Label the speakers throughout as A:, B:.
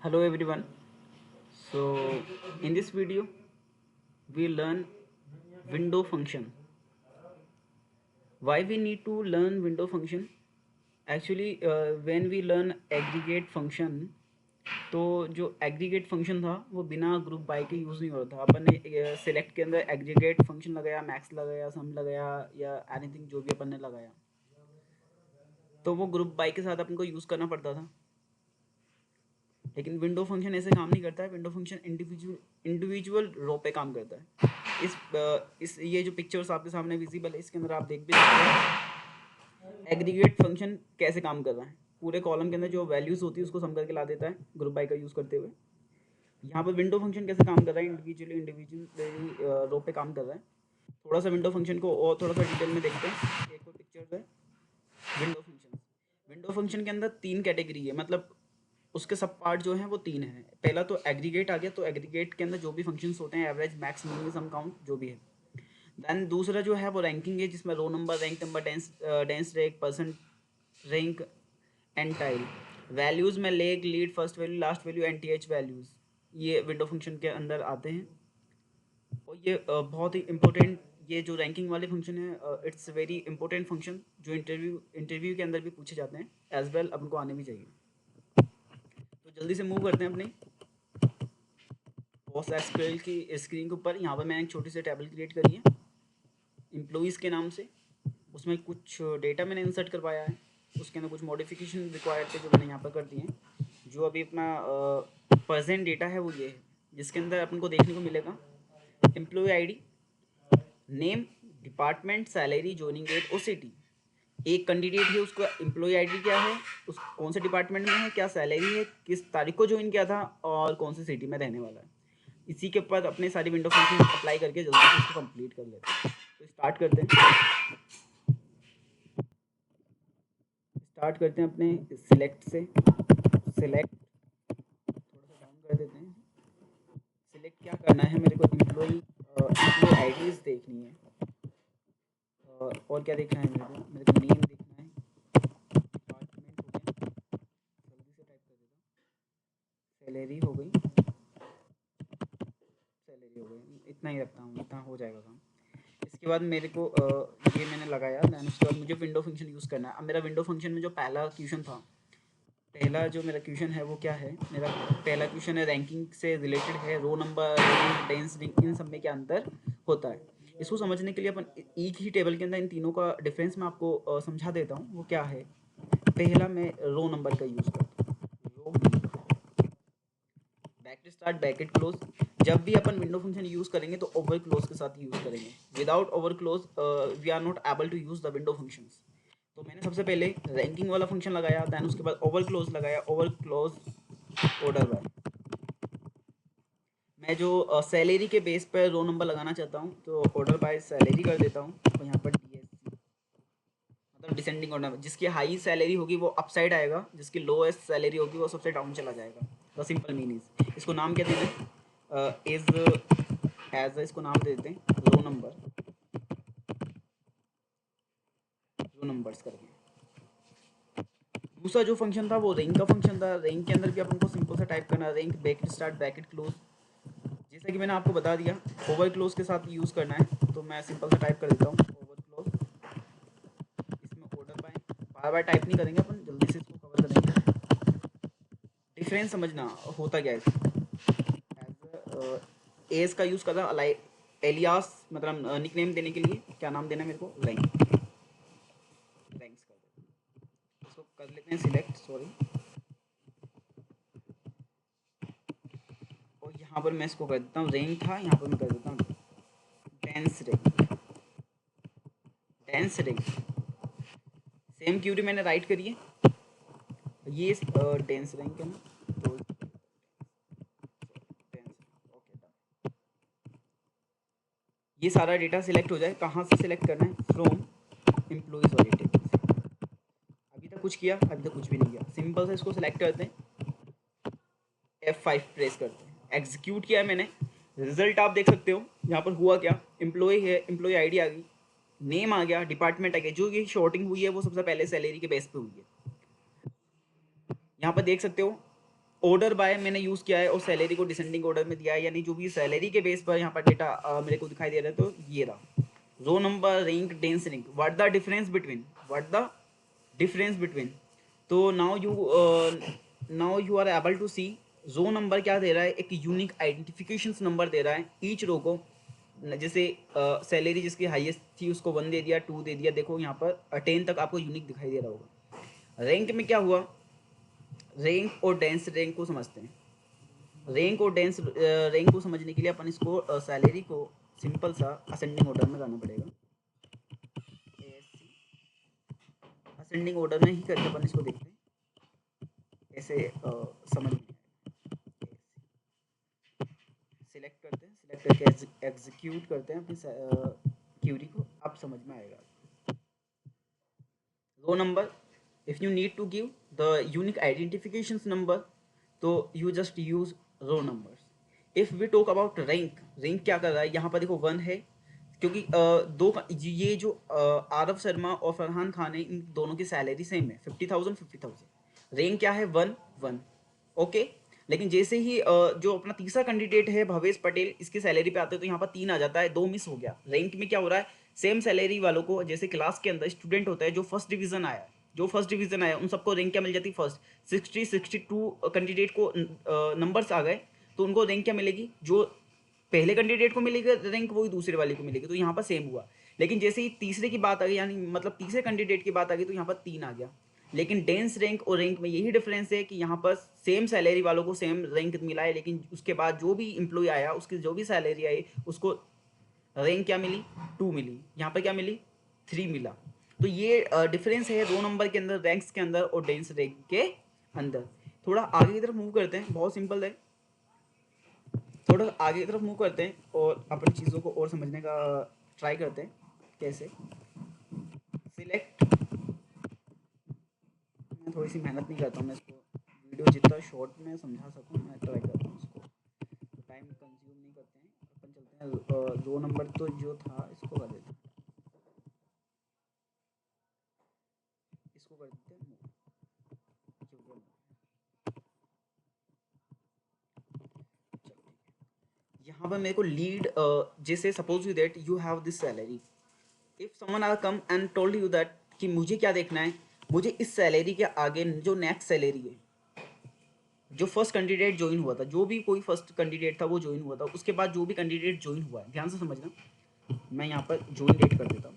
A: Hello everyone. So in this video we learn window function. Why we need to learn window function? Actually when we learn aggregate function, तो जो aggregate function था वो बिना group by के use नहीं हो रहा था। अपन ने सेलेक्ट के अंदर एग्रीगेट फंक्शन लगाया, मैक्स लगाया, सम लगाया या एनीथिंग जो भी अपन ने लगाया, तो वो ग्रुप बाय के साथ अपन को यूज़ करना पड़ता था। लेकिन विंडो फंक्शन ऐसे काम नहीं करता है। विंडो फंक्शन इंडिविजुअल रो पे काम करता है। इस ये जो पिक्चर्स आपके सामने विजिबल है, इसके अंदर आप देख भी सकते हैं एग्रीगेट फंक्शन कैसे काम कर रहा है। पूरे कॉलम के अंदर जो वैल्यूज़ होती है उसको सम करके ला देता है ग्रुप बाय का यूज़ करते हुए। यहाँ पर विंडो फंक्शन कैसे काम कर रहा है, इंडिविजुअली रो पे काम कर रहा है। थोड़ा सा विंडो फंक्शन को और थोड़ा सा डिटेल में देखते हैं। एक और पिक्चर है विंडो फंक्शन। विंडो फंक्शन के अंदर तीन कैटेगरी है, मतलब उसके सब पार्ट जो हैं वो तीन हैं। पहला तो एग्रीगेट आ गया, तो एग्रीगेट के अंदर जो भी फंक्शंस होते हैं, एवरेज, मैक्स, मिनिमम, सम, काउंट जो भी है। देन दूसरा जो है वो रैंकिंग है, जिसमें row number, rank number, dense rank, percent rank ntile. Values में lag, lead, first value, last value, N T H values, ये विंडो फंक्शन के अंदर आते हैं। और ये बहुत ही इम्पोर्टेंट, ये जो रैंकिंग वाले फंक्शन है, इट्स वेरी इंपॉर्टेंट फंक्शन, जो इंटरव्यू के अंदर भी पूछे जाते हैं एज वेल, अपन को आने भी चाहिए। तो जल्दी से मूव करते हैं अपने पोस्ट एसक्यूएल की स्क्रीन के ऊपर। यहाँ पर मैंने एक छोटी सी टेबल क्रिएट करी है एम्प्लॉइज़ के नाम से। उसमें कुछ डेटा मैंने इंसर्ट करवाया है, उसके अंदर कुछ मॉडिफिकेशन रिक्वायर्ड थे जो मैंने यहाँ पर कर दिए हैं। जो अभी अपना प्रेजेंट डेटा है वो ये है, जिसके अंदर अपन को देखने को मिलेगा employ ID, name, department, salary, joining date और सिटी। एक कैंडिडेट है, उसका एम्प्लॉय आईडी क्या है, उस कौन से डिपार्टमेंट में है, क्या सैलरी है, किस तारीख को ज्वाइन किया था और कौन सी सिटी में रहने वाला है। इसी के ऊपर अपने सारी विंडो फंक्शन अप्लाई करके जल्दी से इसको कंप्लीट कर लेते हैं। तो स्टार्ट करते हैं। स्टार्ट करते हैं अपने सिलेक्ट से। सिलेक्ट थोड़ा सा डाउन कर देते हैं। सिलेक्ट क्या करना है मेरे को, एम्प्लॉय आईडीज़ देखनी है। और क्या देखना है मेरे को नेम देखना है, डिपार्टमेंट हो गया, जल्दी से टाइप कर देता हूँ, सैलरी हो गई, सैलरी हो गई, इतना ही रखता हूँ, इतना हो जाएगा काम। इसके बाद मेरे को ये मैंने लगाया, दैन उसके बाद मुझे विंडो फंक्शन यूज़ करना है। अब मेरा विंडो फंक्शन में जो पहला क्वेश्चन था, पहला जो मेरा क्वेश्चन है वो क्या है, मेरा पहला क्वेश्चन है रैंकिंग से रिलेटेड है। Row number, rank, dense, rank, इन सब में क्या अंतर होता है, इसको समझने के लिए अपन एक ही टेबल के अंदर इन तीनों का डिफरेंस मैं आपको समझा देता हूँ। वो क्या है, पहला मैं रो नंबर का यूज़ करता हूँ। रो ब्रैकेट स्टार्ट, ब्रैकेट क्लोज। जब भी अपन विंडो फंक्शन यूज़ करेंगे तो ओवर क्लोज के साथ यूज़ करेंगे। Without over clause we are not able to use the window functions. तो मैंने सबसे पहले रैंकिंग वाला फंक्शन लगाया, दैन उसके बाद ओवर क्लोज लगाया, ओवर क्लोज ऑर्डर बाय। मैं जो सैलरी के बेस पर रो नंबर लगाना चाहता हूँ तो ऑर्डर बाय सैलरी कर देता हूँ। तो यहाँ पर DSC मतलब डिसेंडिंग ऑर्डर, जिसकी हाई सैलरी होगी वो अप साइड आएगा, जिसकी लोएस्ट सैलरी होगी वो सबसे डाउन चला जाएगा। द सिंपल मीनिंग, इसको नाम क्या देना है, एज इसको नाम दे देते हैं रो नंबर, रो नंबर्स करके। दूसरा जो फंक्शन था वो रैंक का फंक्शन था। रैंक के अंदर भी अपन को सिंपल सा टाइप करना है, rank bracket start bracket close. जैसा कि मैंने आपको बता दिया ओवर क्लोज के साथ यूज़ करना है, तो मैं सिंपल सा टाइप कर देता हूँ ओवर क्लोज। इसमें order by, bar bar type नहीं करेंगे अपन, जल्दी से इसको कवर करेंगे। डिफरेंस समझना होता क्या है। एज का यूज़ कर रहा अलाई एलियास, मतलब निकनेम देने के लिए क्या नाम देना है मेरे को, रैंक, रैंक्स कर देते हैं। इसको कर लेते हैं सिलेक्ट, सॉरी। और यहाँ पर मैं इसको कर देता हूँ रैंक था, यहाँ पर मैं कर देता हूँ dense rank, dense rank. Same query मैंने राइट करी है, ये डेंस रैंक है ना, तो डेंस, ओके डन। ये सारा डेटा सिलेक्ट हो जाए, कहाँ से सिलेक्ट करना है, फ्रॉम एम्प्लॉइज वाली टेबल से। अभी तक कुछ किया, अभी तक कुछ भी नहीं किया, सिंपल से इसको सिलेक्ट करते हैं, F5 प्रेस करते हैं, एग्जीक्यूट किया है मैंने। रिजल्ट आप देख सकते हो यहाँ पर हुआ क्या, एम्प्लॉय है, एम्प्लॉय आईडी आ गई, नेम आ गया, डिपार्टमेंट आ गया। जो ये शॉर्टिंग हुई है वो सबसे पहले सैलरी के बेस पे हुई है। यहाँ पर देख सकते हो ऑर्डर बाय मैंने यूज़ किया है और सैलरी को डिसेंडिंग ऑर्डर में दिया है, यानी जो भी सैलरी के बेस पर यहाँ पर डेटा मेरे को दिखाई दे रहा है, तो ये रहा row number, rank, dense rank. What the difference between. तो now you are able to see row number क्या दे रहा है, एक यूनिक आइडेंटिफिकेशन नंबर दे रहा है ईच रो को। जैसे सैलरी जिसकी हाईएस्ट थी उसको 1 दे दिया, 2 दे दिया, देखो यहाँ पर 10 तक आपको यूनिक दिखाई दे रहा होगा। रैंक में क्या हुआ, रैंक और डेंस रैंक को समझते हैं। रैंक और डेंस रैंक को समझने के लिए अपन इसको सैलरी को सिंपल सा असेंडिंग ऑर्डर में लाना पड़ेगा। असेंडिंग ऑर्डर में ही करके अपन इसको देखते हैं ऐसे समझ में। सिलेक्ट करते हैं, सिलेक्ट करके एग्जीक्यूट करते हैं अपनी क्यूरी को, अब समझ में आएगा। Row number, if you need to give the unique identification number तो you just use row numbers. If we talk about rank, rank क्या कर रहा है यहाँ पर देखो 1 है, क्योंकि ये जो आरव शर्मा और फरहान खान है, इन दोनों की सैलरी सेम है 50,000 50,000। रैंक क्या है 1 1, ओके। लेकिन जैसे ही जो अपना तीसरा कैंडिडेट है भवेश पटेल, इसकी सैलरी पे आते हैं तो यहाँ पर 3 आ जाता है, 2 मिस हो गया। रैंक में क्या हो रहा है, सेम सैलरी वालों को, जैसे क्लास के अंदर स्टूडेंट होता है जो फर्स्ट डिवीजन आया उन सबको रैंक क्या मिल जाती है, फर्स्ट। 62 कैंडिडेट को नंबर्स आ गए तो उनको रैंक क्या मिलेगी, जो पहले कैंडिडेट को मिलेगी रैंक वही दूसरे वाले को मिलेगी, तो यहाँ पर सेम हुआ। लेकिन जैसे ही तीसरे की बात आ गई, यानी मतलब तीसरे कैंडिडेट की बात आ गई, तो यहाँ पर 3 आ गया। लेकिन डेंस रैंक और रैंक में यही डिफरेंस है कि यहाँ पर सेम सैलरी वालों को सेम रैंक मिला है, लेकिन उसके बाद जो भी एम्प्लॉय आया उसकी जो भी सैलरी आई उसको रैंक क्या मिली, 2 मिली, यहाँ पर क्या मिली, 3 मिला। तो ये डिफरेंस है 2 नंबर के अंदर, रैंक्स के अंदर और डेंस रैंक के अंदर। थोड़ा आगे की तरफ मूव करते हैं, बहुत सिंपल है। थोड़ा आगे की तरफ मूव करते हैं और अपनी चीज़ों को और समझने का ट्राई करते हैं। कैसे, सिलेक्ट, मैं थोड़ी सी मेहनत नहीं करता हूँ, मैं इसको वीडियो जितना शॉर्ट में समझा सकूँ मैं ट्राई करता हूँ इसको, तो टाइम कंज्यूम नहीं करते हैं अपन, चलते हैं 2 नंबर तो जो था इसको कर देते हैं, इसको कर देते हैं move। यहाँ पर मेरे को लीड, जैसे suppose you that you have this salary, if someone are come and told you that कि मुझे क्या देखना है, मुझे इस सैलरी के आगे जो नेक्स्ट सैलरी है, जो फर्स्ट कैंडिडेट ज्वाइन हुआ था, जो भी कोई फर्स्ट कैंडिडेट था वो ज्वाइन हुआ था, उसके बाद जो भी कैंडिडेट ज्वाइन हुआ है, ध्यान से समझना, मैं यहाँ पर ज्वाइन डेट कर देता हूँ।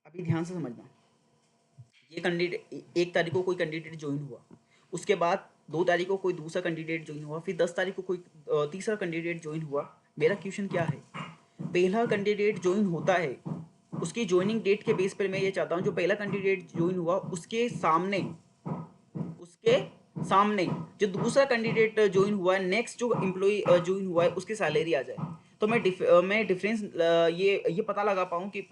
A: अभी ध्यान से समझना, ये कैंडिडेट 1 तारीख को कोई कैंडिडेट ज्वाइन हुआ, उसके बाद 2 तारीख को कोई दूसरा कैंडिडेट ज्वाइन हुआ, फिर 10 तारीख को कोई तीसरा कैंडिडेट ज्वाइन हुआ। मेरा क्वेश्चन क्या है, पहला कैंडिडेट ज्वाइन होता है, उसकी ज्वाइनिंग डेट के बेस पर मैं ये चाहता हूँ जो पहला कैंडिडेट ज्वाइन हुआ उसके सामने जो दूसरा कैंडिडेट ज्वाइन हुआ है, नेक्स्ट जो एम्प्लॉय ज्वाइन हुआ है उसकी सैलरी आ जाए, तो मैं डिफरेंस ये पता लगा पाऊँ कि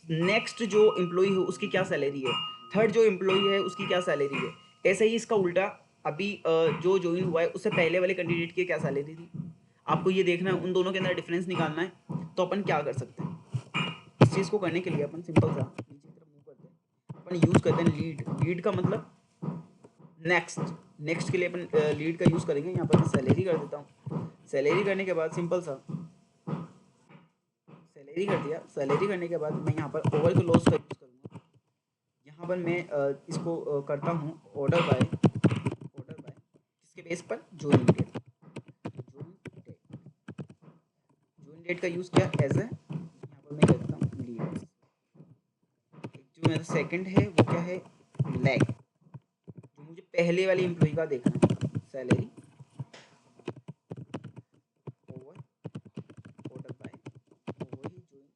A: नेक्स्ट जो एम्प्लॉय है उसकी क्या सैलरी है, थर्ड जो एम्प्लॉय है उसकी क्या सैलरी है। ऐसे ही इसका उल्टा, अभी जो ज्वाइन हुआ है उससे पहले वाले कैंडिडेट की क्या सैलरी थी, आपको ये देखना है, उन दोनों के अंदर डिफरेंस निकालना है। तो अपन क्या कर सकते हैं, इस चीज़ को करने के लिए अपन सिंपल सा नीचे की तरफ मूव करते हैं, अपन यूज़ करते हैं लीड। लीड का मतलब नेक्स्ट, नेक्स्ट के लिए अपन लीड का यूज़ करेंगे। यहाँ पर मैं सैलरी कर देता हूँ, सैलरी करने के बाद सिंपल सा सैलरी कर दिया। सैलरी करने के बाद मैं यहाँ पर ओवर क्लोज का यूज़ करूँगा। यहाँ पर मैं इसको करता हूँ ऑर्डर बाय किसके बेस पर, ज्वाइनिंग डेट। ज्वाइन डेट का यूज़ किया एज ए, यहाँ पर मैं कहता हूँ लीड। जो मेरा सेकंड है वो क्या है, लैग, जो मुझे पहले वाली एम्प्लॉय का देखना है, सैलरी ओवर ऑर्डर बाय, वही join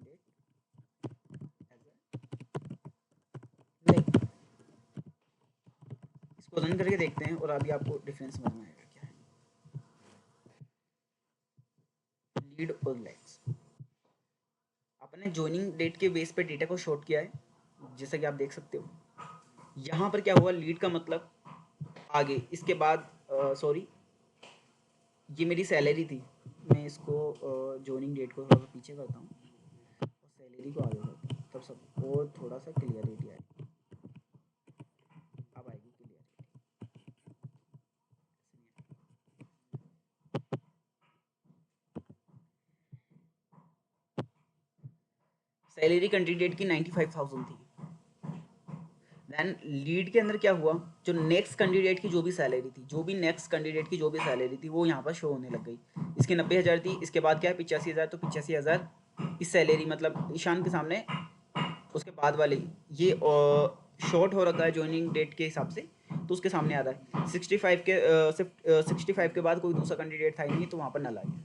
A: date as a lag. इसको रन करके देखते हैं और अभी आपको डिफरेंस समझ में आएगा क्या है लीड और लैग्स। आपने ज्वाइनिंग डेट के बेस पे डेटा को शॉर्ट किया है, जैसा कि आप देख सकते हो। यहाँ पर क्या हुआ, लीड का मतलब आगे, इसके बाद सॉरी, ये मेरी सैलरी थी। मैं इसको जॉइनिंग डेट को थोड़ा सा पीछे करता हूँ और सैलरी को आगे करता हूँ, तब सब और थोड़ा सा क्लियरिटी आएगी। अब आएगी क्लियरिटी। सैलरी कैंडिडेट की 95,000 थी। देन लीड के अंदर क्या हुआ, जो नेक्स्ट कैंडिडेट की जो भी सैलरी थी, जो भी नेक्स्ट कैंडिडेट की जो भी सैलरी थी वो यहाँ पर शो होने लग गई। इसकी 90,000 थी, इसके बाद क्या है 85,000, तो 85,000 इस सैलरी मतलब ईशान के सामने उसके बाद वाले ये शॉर्ट हो रखा है ज्वाइनिंग डेट के हिसाब से, तो उसके सामने आ रहा है 65 के 65 के बाद कोई दूसरा कैंडिडेट था ही नहीं, तो वहाँ पर नल आ गया,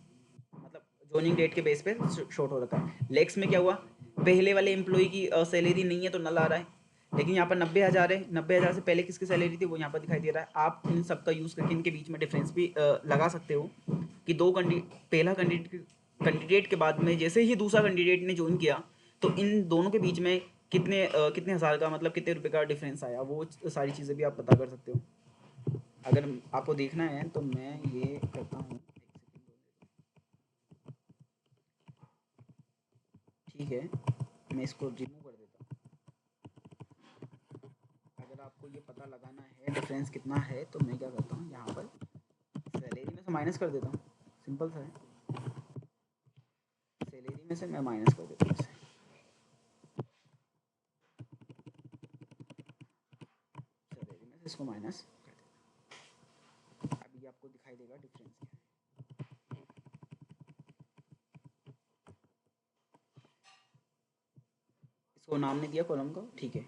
A: मतलब ज्वाइनिंग डेट के बेस पे शॉर्ट हो रखा है। लेक्स में क्या हुआ, पहले वाले एम्प्लॉय की सैलरी नहीं है तो नल आ रहा है, लेकिन यहाँ पर 90,000 है, 90,000 से पहले किसकी सैलरी थी वो यहाँ पर दिखाई दे रहा है। आप इन सब का यूज़ करके इनके बीच में डिफरेंस भी लगा सकते हो कि पहला कैंडिडेट के बाद में जैसे ही दूसरा कैंडिडेट ने ज्वाइन किया, तो इन दोनों के बीच में कितने हज़ार का मतलब कितने रुपए का डिफरेंस आया, वो सारी चीज़ें भी आप पता कर सकते हो। अगर आपको देखना है तो मैं ये करता हूँ, ठीक है, मैं इसको रिमूव कर देता हूँ। अगर आपको ये पता लगाना है डिफरेंस कितना है, तो मैं क्या करता हूँ, यहाँ पर सैलरी में से माइनस कर देता हूँ, सिंपल सा है, सैलरी में से मैं माइनस कर देता हूँ इसे। सैलरी में से इसको माइनस कर देता हूँ। अभी आपको दिखाई देगा डिफरेंस क्या है। इसको नाम ने दिया कॉलम को, ठीक है।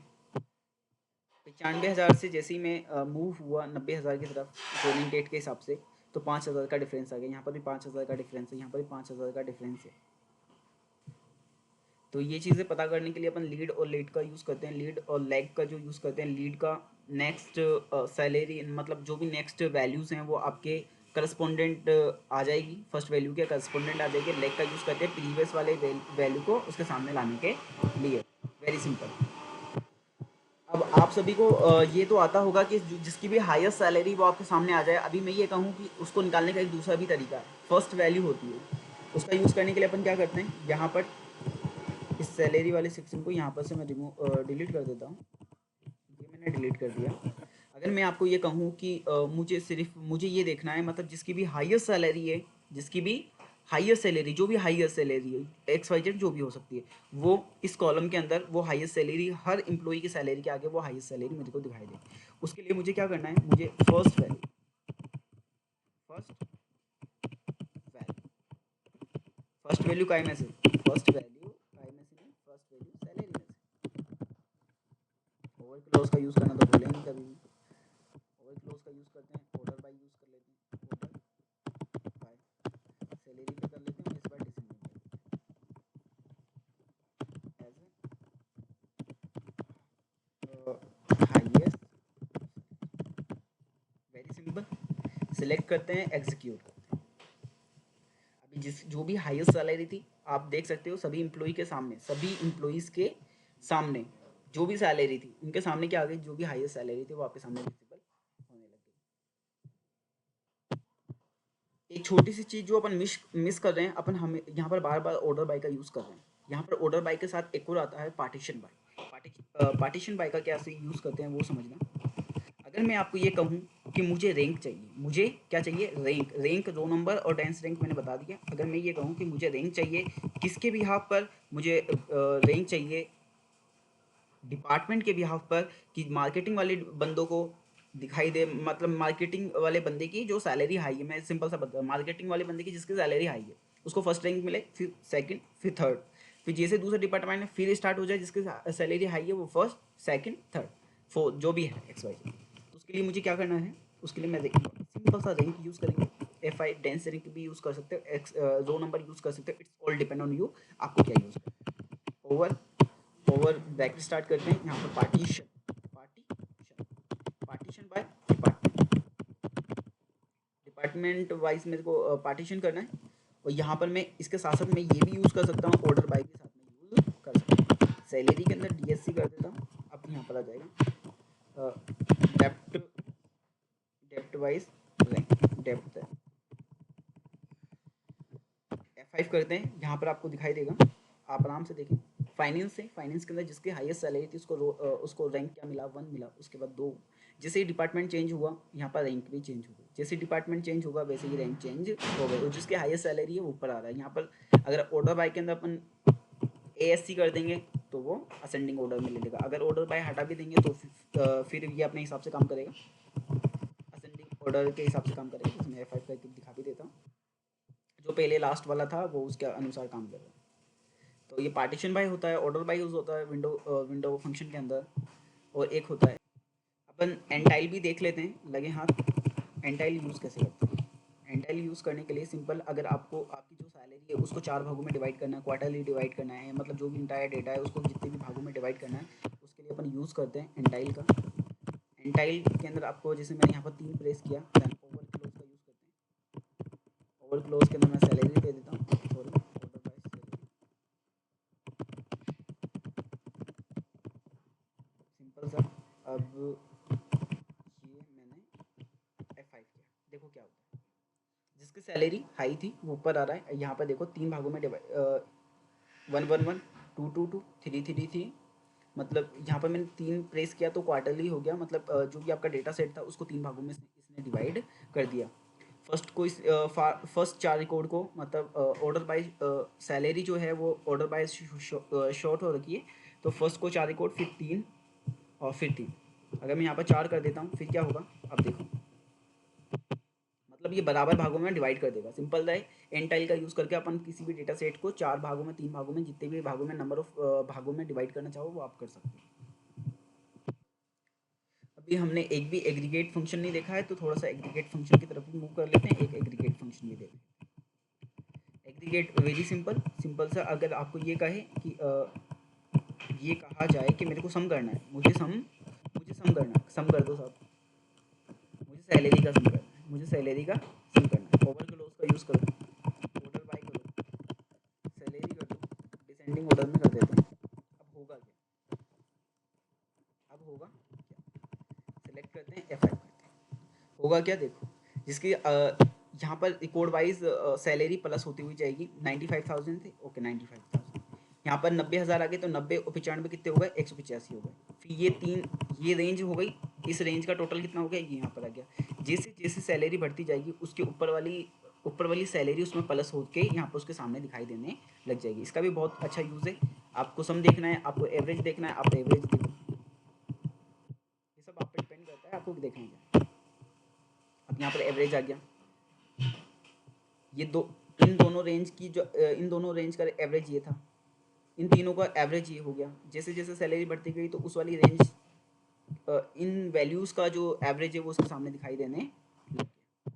A: 95,000 से जैसे ही मैं मूव हुआ 90,000 की तरफ ज्वाइनिंग डेट के हिसाब से, तो 5,000 का डिफरेंस आ गया। यहाँ पर भी 5,000 का डिफरेंस है, यहाँ पर भी 5,000 का डिफरेंस है। तो ये चीज़ें पता करने के लिए अपन लीड और लेट का यूज़ करते हैं। लीड और लैग का जो यूज़ करते हैं, लीड का नेक्स्ट सैलरी मतलब जो भी नेक्स्ट वैल्यूज़ हैं वो आपके करस्पॉन्डेंट आ जाएगी, फर्स्ट वैल्यू के करस्पॉन्डेंट आ जाएगी। लैग का यूज़ करते हैं प्रीवियस वाले वैल्यू को उसके सामने लाने के लिए। Very simple. अब आप सभी को ये तो आता होगा कि जिसकी भी हाईएस्ट सैलरी वो आपके सामने आ जाए। अभी मैं ये कहूँ कि उसको निकालने का एक दूसरा भी तरीका है, फर्स्ट वैल्यू होती है। उसका यूज़ करने के लिए अपन क्या करते हैं, यहाँ पर इस सैलरी वाले सेक्शन को यहाँ पर से मैं डिलीट कर देता हूँ। ये मैंने डिलीट कर दिया। अगर मैं आपको ये कहूँ कि मुझे ये देखना है, मतलब जिसकी भी हाईएस्ट सैलरी है, जिसकी भी हाईएस्ट सैलरी, जो भी हाईएस्ट सैलरी है एक्स वाई जेड जो भी हो सकती है, वो इस कॉलम के अंदर वो हाईएस्ट सैलरी, हर एम्प्लॉई की सैलरी के आगे वो हाईएस्ट सैलरी मेरे को दिखाई दे। उसके लिए मुझे क्या करना है, मुझे फर्स्ट वैल्यू काय में से फर्स्ट वैल्यू काय में से नहीं, फर्स्ट वैल्यू सैलरी में से। ओवर क्लोज का यूज़ करना तो भूलें नहीं कभी भी। ओवर क्लोज का यूज़ करते हैं, ऑर्डर बाय यूज़ कर लेते हैं, ऑर्डर बाय सैलरी पे कर लेते हैं, इस बार descending as highest. Very simple, select करते हैं, एग्जीक्यूट करते हैं। अभी जिस जो भी हाईएस्ट सैलरी थी, आप देख सकते हो सभी इम्प्लॉई के सामने, सभी इम्प्लॉइज़ के सामने जो भी सैलरी थी उनके सामने क्या आ गई, जो भी हाईएस्ट सैलरी थी वो आपके सामने विजिबल होने लग गई। एक छोटी सी चीज़ जो अपन मिस कर रहे हैं, अपन हमें यहाँ पर बार बार ऑर्डर बाय का यूज़ कर रहे हैं। यहाँ पर ऑर्डर बाय के साथ एक और आता है पार्टीशन बाय। पार्टीशन बाय का क्या से यूज़ करते हैं वो समझना। अगर मैं आपको ये कहूँ कि मुझे रैंक चाहिए, मुझे क्या चाहिए, रैंक रो नंबर और डेंस रैंक मैंने बता दिया। अगर मैं ये कहूँ कि मुझे रैंक चाहिए किसके बिहाफ पर, मुझे रैंक चाहिए डिपार्टमेंट के बिहाफ पर, कि मार्केटिंग वाले बंदों को दिखाई दे, मतलब मार्केटिंग वाले बंदे की जो सैलरी हाई है, मैं सिंपल सा बता, मार्केटिंग वाले बंदे की जिसकी सैलरी हाई है उसको फर्स्ट रैंक मिले, फिर सेकंड, फिर थर्ड, फिर जैसे दूसरे डिपार्टमेंट में फिर स्टार्ट हो जाए, जिसकी सैलरी हाई है वो फर्स्ट, सेकंड, थर्ड, फोर्थ, जो भी है एक्स वाई। उसके लिए मुझे क्या करना है, उसके लिए मैं सिंपल सा रैंक यूज़ करेंगे। एफ आई डेंस रैंक भी यूज़ कर सकते हो, एक्स रो नंबर यूज़ कर सकते हो, it's all depend on you, आपको क्या यूज़ करना है। ओवर ब्रैकेट स्टार्ट करते हैं, यहाँ पर partition by department, department wise मेरे को पार्टीशन करना है। और यहाँ पर मैं इसके साथ साथ मैं ये भी यूज़ कर सकता हूँ, ऑर्डर बाय के साथ में यूज़ कर सकता हूँ। सैलरी के अंदर डीएससी कर देता हूँ, अब यहाँ पर आ जाएगा डेप्ट, डेप्ट वाइज रैंक, डेप्थ F5 करते हैं, यहाँ पर आपको दिखाई देगा, आप आराम से देखें। फाइनेंस है, फाइनेंस के अंदर जिसकी हाईएस्ट सैलरी थी उसको रैंक क्या मिला, 1 मिला, उसके बाद 2। जैसे ही डिपार्टमेंट चेंज हुआ यहाँ पर रैंक भी चेंज हो गई, जैसे डिपार्टमेंट चेंज होगा वैसे ही रैंक चेंज हो गई, और जिसकी हाईएस्ट सैलरी है वो ऊपर आ रहा है। यहाँ पर अगर ऑर्डर बाय के अंदर अपन ASC कर देंगे तो वो असेंडिंग ऑर्डर में ले लेगा, अगर ऑर्डर बाय हटा भी देंगे तो फिर ये अपने हिसाब से काम करेगा, असेंडिंग ऑर्डर के हिसाब से काम करेगा। जैसे मैं F5 करके दिखा भी देता हूँ, जो पहले लास्ट वाला था वो उसके अनुसार काम कर रहा है। तो ये पार्टीशन बाय होता है, ऑर्डर बाय यूज़ होता है विंडो फंक्शन के अंदर। और एक होता है, अपन एंटाइल भी देख लेते हैं लगे हाथ। एंटाइल यूज़ कैसे करते हैं? एंटाइल यूज़ करने के लिए सिंपल, अगर आपको आपकी जो सैलरी है उसको 4 भागों में डिवाइड करना है, क्वार्टरली डिवाइड करना है, मतलब जो भी इंटायर डेटा है उसको जितने भी भागों में डिवाइड करना है, उसके लिए अपन यूज़ करते हैं एंटाइल का। एंटाइल के अंदर आपको, जैसे मैंने यहाँ पर 3 प्रेस किया, देन ओवर क्लोज का यूज़ करते हैं। ओवर क्लोज के अंदर मैं सैलरी दे देता हूँ, sorry order by salary, simple सा। अब ये मैंने F5 किया, देखो क्या होता है। जिसकी सैलरी हाई थी वो ऊपर आ रहा है, यहाँ पर देखो 3 भागों में डिवाइड, 1 1 1, 2 2 2, 3 3 3, मतलब यहाँ पर मैंने 3 प्रेस किया तो क्वार्टरली हो गया, मतलब जो भी आपका डेटा सेट था उसको 3 भागों में इसने डिवाइड कर दिया। फर्स्ट 4 रिकॉर्ड को, मतलब ऑर्डर बाय सैलरी जो है वो ऑर्डर बाय शॉर्ट हो रखी है, तो फर्स्ट को 4 रिकॉर्ड, फिर 3 और फिर 3। अगर मैं यहाँ पर 4 कर देता हूँ फिर क्या होगा, अब देखो, मतलब ये बराबर भागों में डिवाइड कर देगा। सिंपल है, एंटाइल का यूज़ करके अपन किसी भी डेटा सेट को 4 भागों में, 3 भागों में, जितने भी भागों में नंबर ऑफ भागों में डिवाइड करना चाहो वो आप कर सकते हैं। अभी हमने एक भी एग्रीगेट फंक्शन नहीं देखा है, तो थोड़ा सा एग्रीगेट फंक्शन की तरफ मूव कर लेते हैं। एक एग्रीगेट फंक्शन भी देखते हैं। एग्रीगेट वेरी सिंपल, सिंपल सा। अगर आपको ये कहे कि ये कहा जाए कि मेरे को सम करना है, मुझे सम करना है, सम कर दो साहब, मुझे सैलरी का सम करना है, मुझे सैलरी का सम करना है। ओवर क्लोज का यूज़ करो, ऑर्डर बाय करो, सैलरी कर दो, डिसेंडिंग ऑर्डर में कर देते हैं। अब होगा क्या, अब होगा क्या, सेलेक्ट करते हैं, F5 करते हैं, होगा क्या देखो। जिसकी यहाँ पर रिकॉर्ड वाइज सैलरी प्लस होती हुई जाएगी। 95,000 थे, ओके 95,000, यहाँ पर 90,000 आ गए, तो 90 और 95 कितने हो गए, 185 हो गए। फिर ये रेंज हो गई, इस रेंज का टोटल कितना हो गया, ये यहाँ पर आ गया। जैसे जैसे सैलरी बढ़ती जाएगी उसके ऊपर वाली सैलरी उसमें प्लस होके यहाँ पर उसके सामने दिखाई देने लग जाएगी। इसका भी बहुत अच्छा यूज़ है। आपको सम देखना है, आपको एवरेज देखना है, आप एवरेज देखो, ये सब आप पे डिपेंड करता है आपको देखना है। अब यहाँ पर एवरेज आ गया, ये दो, इन दोनों रेंज का एवरेज ये था, इन तीनों का एवरेज ये हो गया। जैसे जैसे सैलरी बढ़ती गई तो उस वाली रेंज, इन वैल्यूज़ का जो एवरेज है वो उसके सामने दिखाई देने लग गया।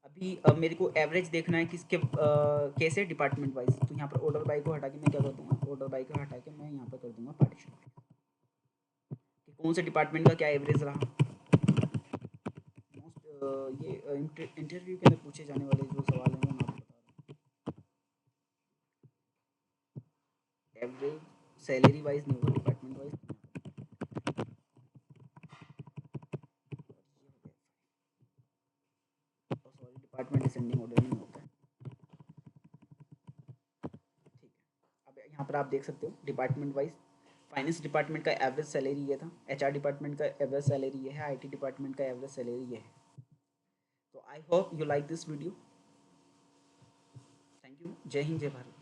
A: अभी मेरे को एवरेज देखना है किसके कैसे, डिपार्टमेंट वाइज। तो यहाँ पर ऑर्डर बाय को हटा के मैं क्या कर दूंगा, ऑर्डर बाय को हटा के मैं यहाँ पर कर दूंगा पार्टीशन, कि कौन से डिपार्टमेंट का क्या एवरेज रहा। मोस्ट ये इंटरव्यू के अंदर पूछे जाने वाले जो सवाल हैं वो मैं आपको बता रहा हूँ। एवरेज सैलरी वाइज नहीं होगा, department wise. Sorry, department descending order में होता है, ठीक है। अब यहाँ पर आप देख सकते हो डिपार्टमेंट वाइज, फाइनेंस डिपार्टमेंट का एवरेज सैलरी ये था, HR डिपार्टमेंट का एवरेज सैलरी ये है, IT डिपार्टमेंट का एवरेज सैलरी ये है। तो I hope you like this video. Thank you. जय हिंद, जय भारत।